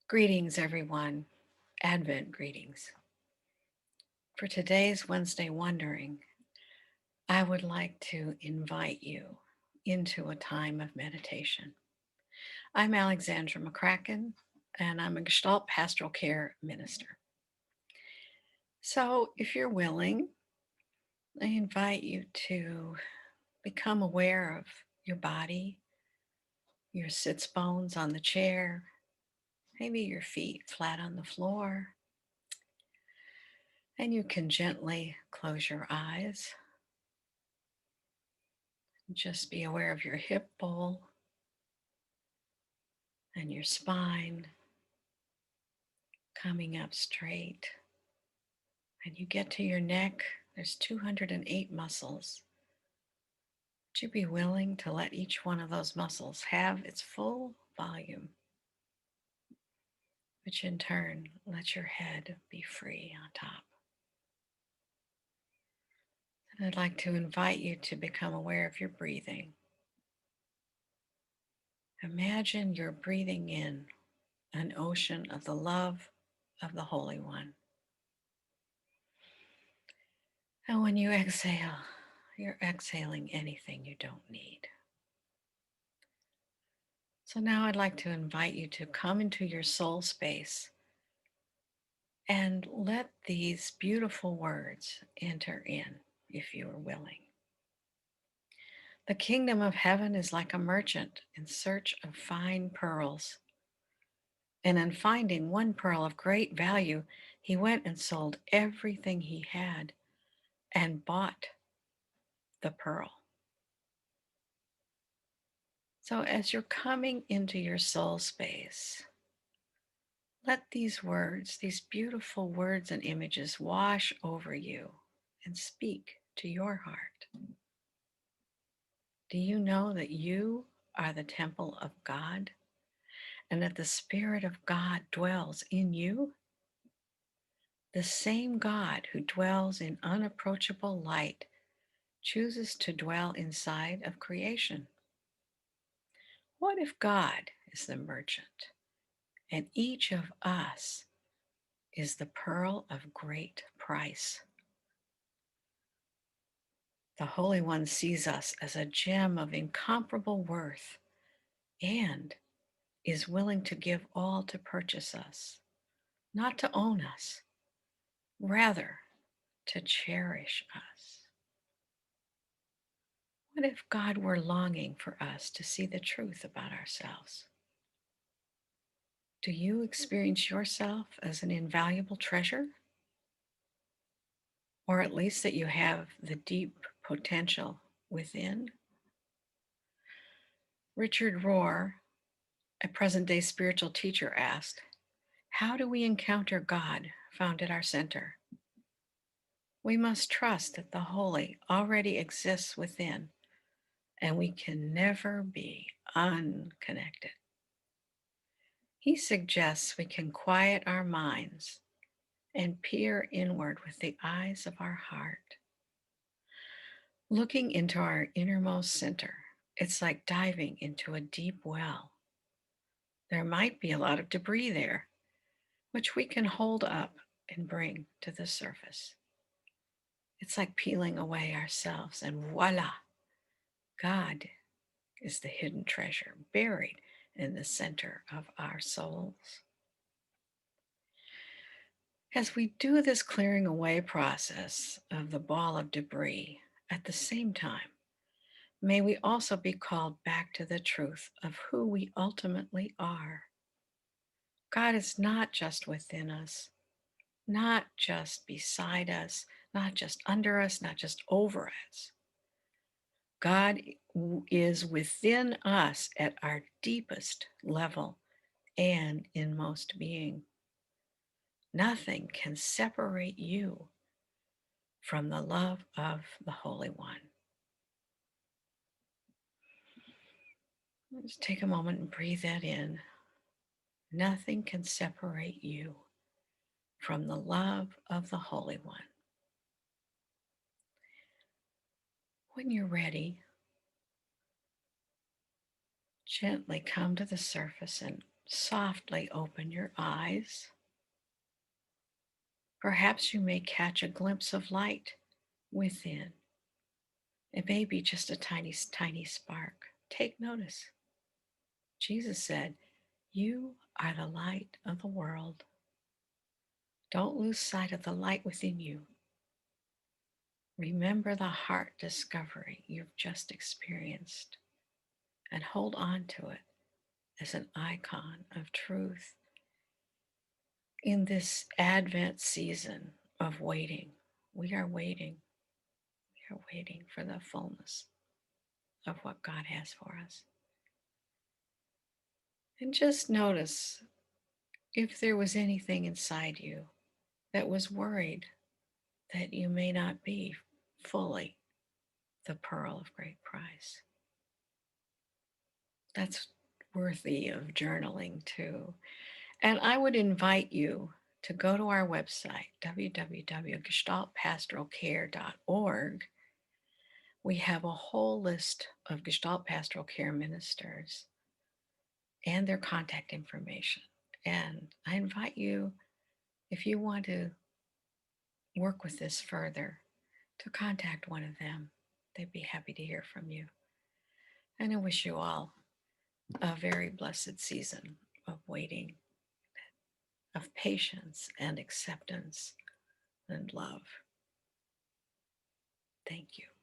Greetings, everyone. Advent greetings. For today's Wednesday Wondering, I would like to invite you into a time of meditation. I'm Alexandra MacCracken, and I'm a Gestalt Pastoral Care minister. So, if you're willing, I invite you to become aware of your body, your sits bones on the chair, maybe your feet flat on the floor, and you can gently close your eyes. Just be aware of your hip bowl and your spine coming up straight. And you get to your neck, there's 208 muscles. Would you be willing to let each one of those muscles have its full volume, which in turn let your head be free on top? And I'd like to invite you to become aware of your breathing. Imagine you're breathing in an ocean of the love of the Holy One. And when you exhale, you're exhaling anything you don't need. So now I'd like to invite you to come into your soul space and let these beautiful words enter in, if you are willing. The kingdom of heaven is like a merchant in search of fine pearls. And in finding one pearl of great value, he went and sold everything he had and bought the pearl. So as you're coming into your soul space, let these words, these beautiful words and images wash over you and speak to your heart. Do you know that you are the temple of God and that the Spirit of God dwells in you? The same God who dwells in unapproachable light chooses to dwell inside of creation. What if God is the merchant and each of us is the pearl of great price? The Holy One sees us as a gem of incomparable worth and is willing to give all to purchase us, not to own us, rather to cherish us. What if God were longing for us to see the truth about ourselves? Do you experience yourself as an invaluable treasure? Or at least that you have the deep potential within? Richard Rohr, a present day spiritual teacher, asked, how do we encounter God found at our center? We must trust that the holy already exists within, and we can never be unconnected. He suggests we can quiet our minds and peer inward with the eyes of our heart. Looking into our innermost center, it's like diving into a deep well. There might be a lot of debris there, which we can hold up and bring to the surface. It's like peeling away ourselves, and voila, God is the hidden treasure buried in the center of our souls. As we do this clearing away process of the ball of debris, at the same time, may we also be called back to the truth of who we ultimately are. God is not just within us, not just beside us, not just under us, not just over us. God is within us at our deepest level and inmost being. Nothing can separate you from the love of the Holy One. Just take a moment and breathe that in. Nothing can separate you from the love of the Holy One. When you're ready, gently come to the surface and Softly open your eyes. Perhaps you may catch a glimpse of light within. It may be just a tiny, tiny spark. Take notice. Jesus said, "You are the light of the world." Don't lose sight of the light within you. Remember the heart discovery you've just experienced and hold on to it as an icon of truth in this Advent season of waiting. We are waiting. We are waiting for the fullness of what God has for us. And just notice if there was anything inside you that was worried that you may not be fully the pearl of great price. That's worthy of journaling too. And I would invite you to go to our website, www.gestaltpastoralcare.org. We have a whole list of Gestalt Pastoral Care ministers and their contact information. And I invite you, if you want to work with this further, to contact one of them. They'd be happy to hear from you. And I wish you all a very blessed season of waiting, of patience and acceptance and love. Thank you.